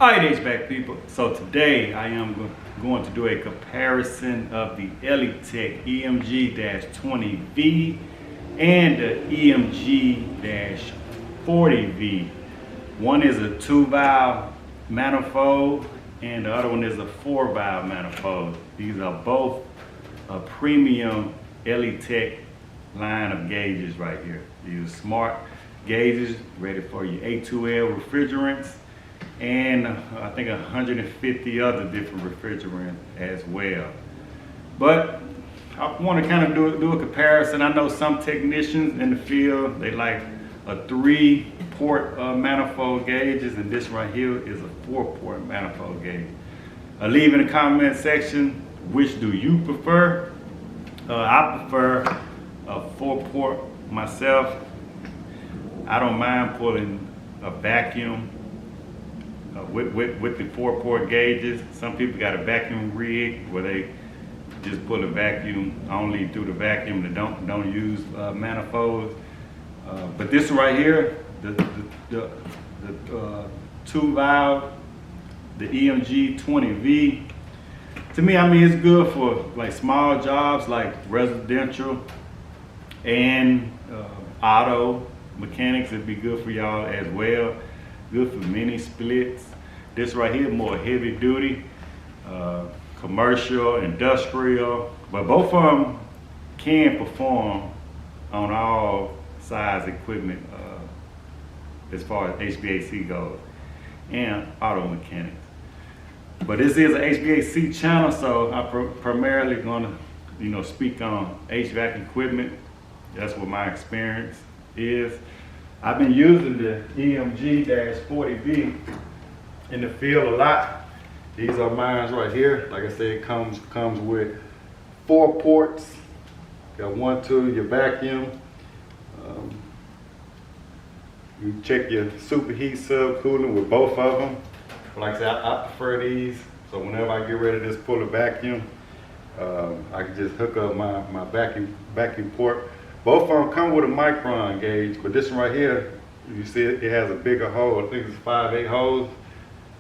Alright, HVAC people. So today I am going to do a comparison of the Elitech EMG-20V and the EMG-40V. One is a 2-valve manifold and the other one is a 4-valve manifold. These are both a premium Elitech line of gauges right here. These are smart gauges ready for your A2L refrigerants and I think 150 other different refrigerants as well. But I want to kind of do a comparison. I know some technicians in the field, they like a 3-port manifold gauges, and this right here is a 4-port manifold gauge. Leave in the comment section, which do you prefer? I prefer a 4-port myself. I don't mind pulling a vacuum with the 4-port gauges. Some people got a vacuum rig where they just pull a vacuum only through the vacuum. They don't use manifolds. But this right here, the 2-valve, the EMG-20V. To me, I mean, it's good for like small jobs like residential and auto mechanics. It'd be good for y'all as well. Good for mini splits. This right here more heavy duty, commercial, industrial, but both of them can perform on all size equipment as far as HVAC goes and auto mechanics. But this is an HVAC channel, so I'm primarily going to speak on HVAC equipment. That's what my experience is. I've been using the EMG-40V in the field a lot. These are mine right here. Like I said, it comes with 4 ports. Got 1, 2, your vacuum. You check your Superheat subcooling with both of them. Like I said, I prefer these. So whenever I get ready to just pull a vacuum, I can just hook up my vacuum port. Both of them come with a micron gauge, but this one right here, you see it has a bigger hole. I think it's 5/8 holes.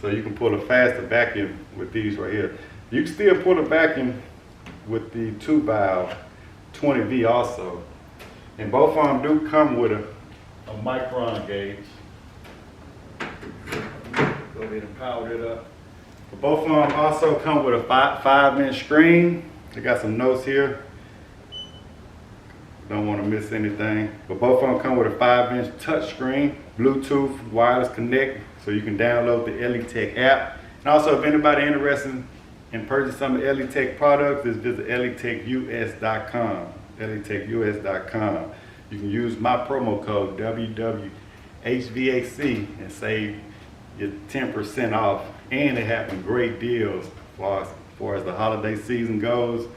So you can pull a faster vacuum with these right here. You can still pull a vacuum with the 2-valve 20V also. And both of them do come with a micron gauge. Go ahead and power it up. But both of them also come with a 5-inch screen. They got some notes here. Don't want to miss anything. But both of them come with a 5-inch touch screen, Bluetooth, wireless connect, so you can download the Elitech app. And also, if anybody interested in purchasing some of the Elitech products, just visit 𝐿iTechUS.com. 𝐿iTechUS.com. You can use my promo code WWHVAC and save you 10% off. And they have some great deals as far as the holiday season goes,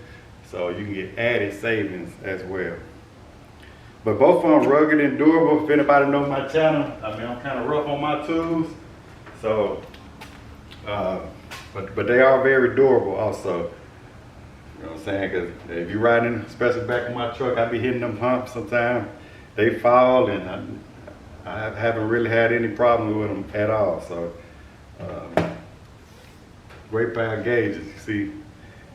so you can get added savings as well. But both of them rugged and durable. If anybody knows my channel, I mean, I'm kind of rough on my tools. So, but they are very durable also. You know what I'm saying? Because if you're riding, especially back in my truck, I be hitting them humps sometimes. They fall, and I haven't really had any problem with them at all. So, great pair of gauges. You see,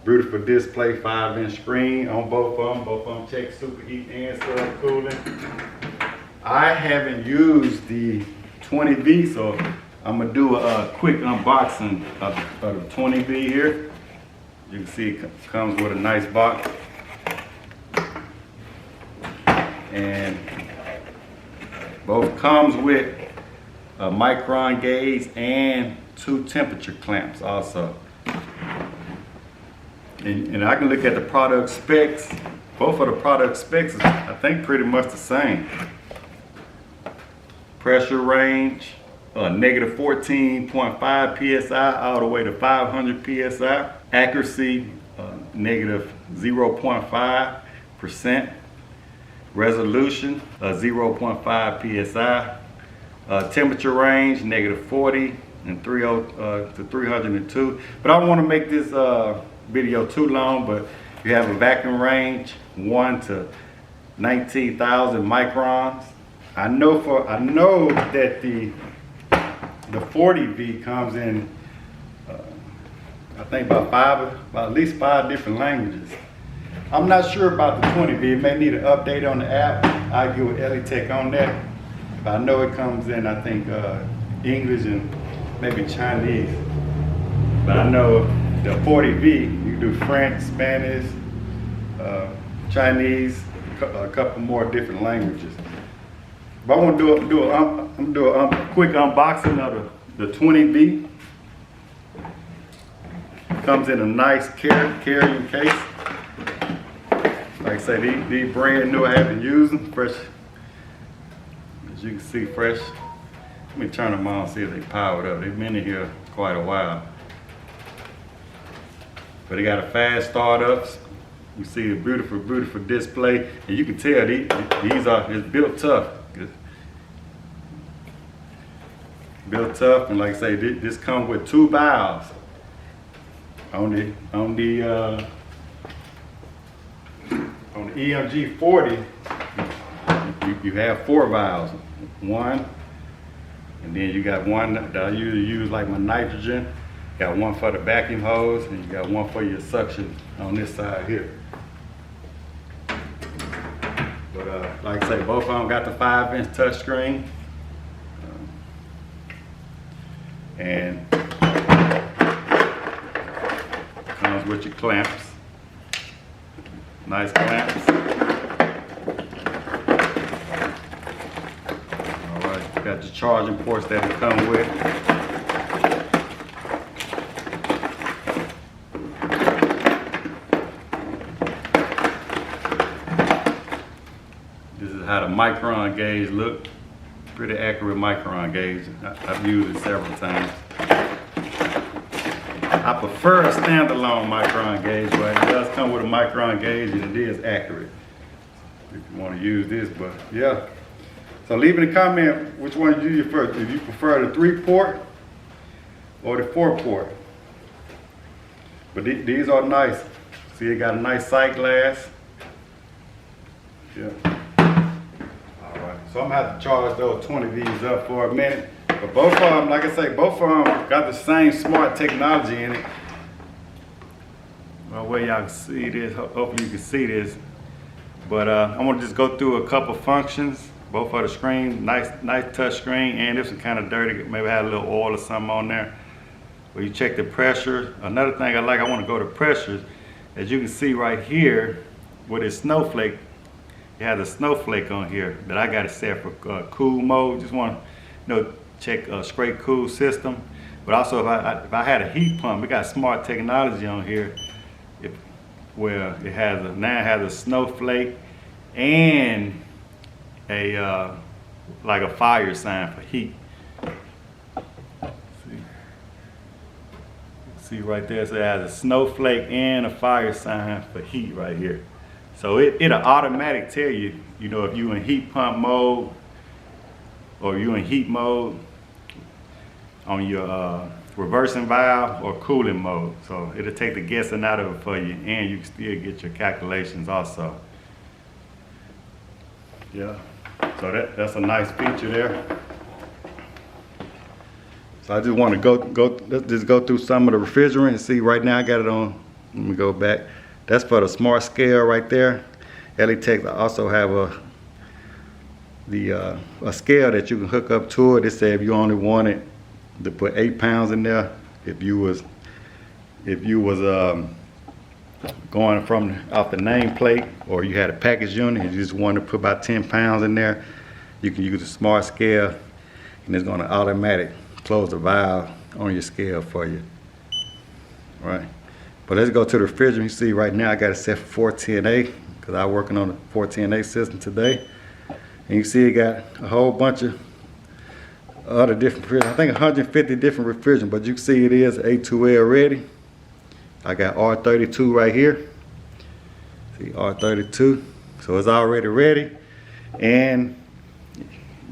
beautiful display, 5-inch screen on both of them. Both of them check superheat and subcooling. I haven't used the 20V, so I'm gonna do a quick unboxing of the 20V here. You can see it comes with a nice box. And both comes with a micron gauge and 2 temperature clamps also. And I can look at the product specs. Both of the product specs is, I think, pretty much the same. Pressure range, negative 14.5 PSI all the way to 500 PSI. Accuracy, negative 0.5%. Resolution, 0.5 PSI. Temperature range, negative 40 and to 302. But I don't want to make this video too long, but you have a vacuum range 1 to 19,000 microns. I know that the the 40V comes in, I think about at least 5 different languages. I'm not sure about the 20V. It may need an update on the app. I'll get with Elitech on that. But I know it comes in, I think, English and maybe Chinese. But I know the 40V, you do French, Spanish, Chinese, a couple more different languages. But I want to do a quick unboxing of the 20V. Comes in a nice carrying case. Like I say, these brand new. I haven't used them. Fresh, as you can see, fresh. Let me turn them on, see if they powered up. They've been in here quite a while. But they got a fast startups. You see a beautiful, beautiful display, and you can tell it's built tough. It's built tough, and like I say, this comes with 2 valves. On the EMG-40, you have 4 valves. One, and then you got one that I usually use like my nitrogen. Got one for the vacuum hose, and you got one for your suction on this side here. But like I say, both of them got the 5-inch touchscreen. And comes with your clamps. Nice clamps. Alright, got your charging ports that it come with. This is how the micron gauge look. Pretty accurate micron gauge. I've used it several times. I prefer a standalone micron gauge, but it does come with a micron gauge and it is accurate if you want to use this. But yeah, so leave in the comment which one you use first, if you prefer the 3-port or the 4-port. But these are nice. See, it got a nice sight glass. Yeah. All right, so I'm gonna have to charge those 20Vs up for a minute. But both of them, like I say, both of them got the same smart technology in it. Well, where y'all can see this, hopefully you can see this. But I'm gonna just go through a couple functions. Both of the screen, nice touch screen, and this is kind of dirty. Maybe had a little oil or something on there. Where you check the pressure. Another thing I want to go to pressures. As you can see right here, with this snowflake, it has a snowflake on here that I got it set for cool mode. Just want to, check a straight cool system. But also if I had a heat pump, it got smart technology on here where it has now it has a snowflake and a like a fire sign for heat. See right there, so it has a snowflake and a fire sign for heat right here. So it'll automatic tell you, if you in heat pump mode or you in heat mode on your reversing valve or cooling mode. So it'll take the guessing out of it for you, and you can still get your calculations also. Yeah, so that's a nice feature there. So I just want to let's just go through some of the refrigerant and see. Right now I got it on, let me go back. That's for the smart scale right there. Elitech also have a scale that you can hook up to it. It said if you only wanted to put 8 pounds in there, if you was going from off the nameplate, or you had a package unit and you just wanted to put about 10 pounds in there, you can use a smart scale, and it's going to automatic close the valve on your scale for you. All right, but let's go to the refrigerant. You see right now I got it set for 410A because I'm working on the 410A system today. And you see it got a whole bunch of other different refrigerants. I think 150 different refrigerants, but you can see it is A2L ready. I got R32 right here. See, R32. So it's already ready. And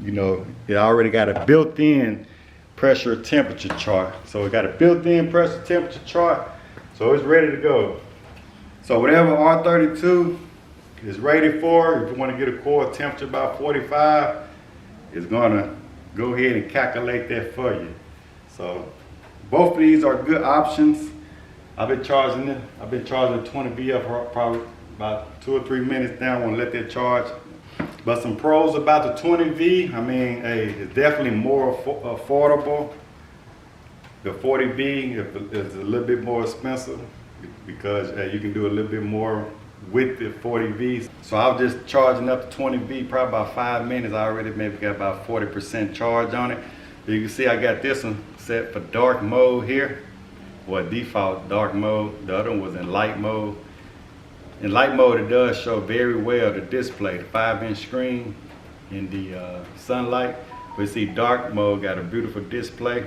it already got a built-in pressure temperature chart. So it got a built-in pressure temperature chart. So it's ready to go. So whatever R32 is rated for, if you want to get a core temperature about 45, it's gonna go ahead and calculate that for you. So both of these are good options. I've been charging 20V for probably about 2 or 3 minutes now. I want to let that charge. But some pros about the 20V, I mean, hey, it's definitely more affordable. The 40V is a little bit more expensive because you can do a little bit more with the 40V. So I was just charging up the 20V, probably about 5 minutes. I already maybe got about 40% charge on it. You can see I got this one set for dark mode here. Well, default dark mode. The other one was in light mode. In light mode, it does show very well the display, the 5-inch screen in the sunlight. We see dark mode got a beautiful display.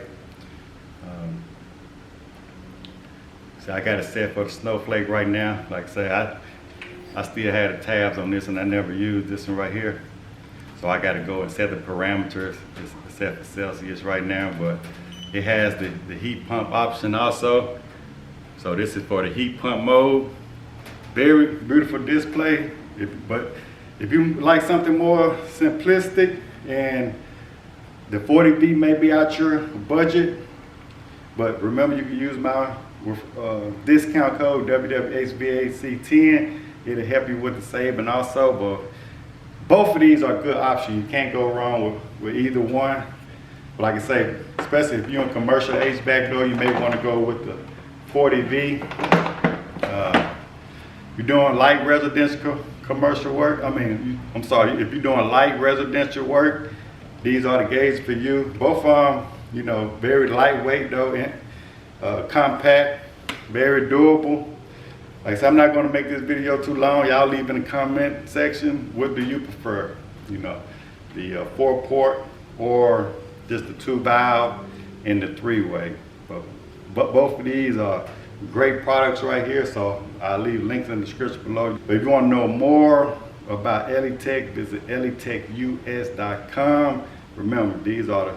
So I got it set for the snowflake right now. Like I say, I still had the tabs on this and I never used this one right here. So I got to go and set the parameters. It's set for Celsius right now, but it has the heat pump option also. So this is for the heat pump mode. Very beautiful display. But if you like something more simplistic and the 40V may be out your budget, but remember you can use my discount code WWHVAC10. It'll help you with the saving also. But both of these are good options. You can't go wrong with either one. But like I say, especially if you're in commercial HVAC though, you may want to go with the 40V. You're doing light residential commercial work. If you're doing light residential work, these are the gauges for you. Both of them, very lightweight though, and compact, very durable. Like I said, I'm not going to make this video too long. Y'all leave in the comment section, what do you prefer? The 4-port or just the 2-valve and the 3-way. But both of these are great products right here, so I'll leave links in the description below. But if you want to know more about Elitech, visit 𝐿𝑖𝒑𝑒𝒑𝑢𝑠.com. Remember, these are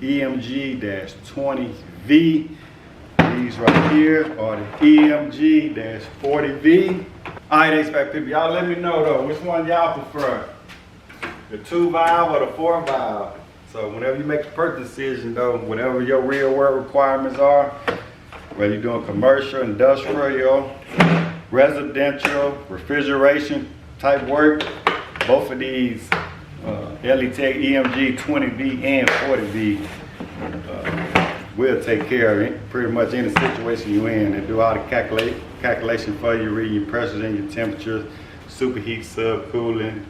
the EMG-20V. These right here are the EMG-40V. Alright, HVAC people, y'all let me know though, which one y'all prefer? The 2-valve or the 4-valve? So whenever you make the purchase decision though, whatever your real world requirements are, whether you're doing commercial, industrial, residential, refrigeration type work, both of these Elitech EMG-20V and 40V will take care of it, pretty much any situation you're in. They do all the calculation for you, reading your pressures and your temperatures, superheat, subcooling,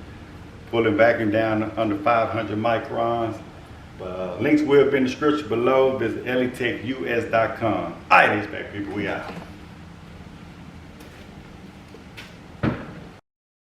pulling vacuum down under 500 microns. Links will be in the description below. Visit 𝐿𝒑𝒑𝑢𝑠.com. All right, HVAC people, we out.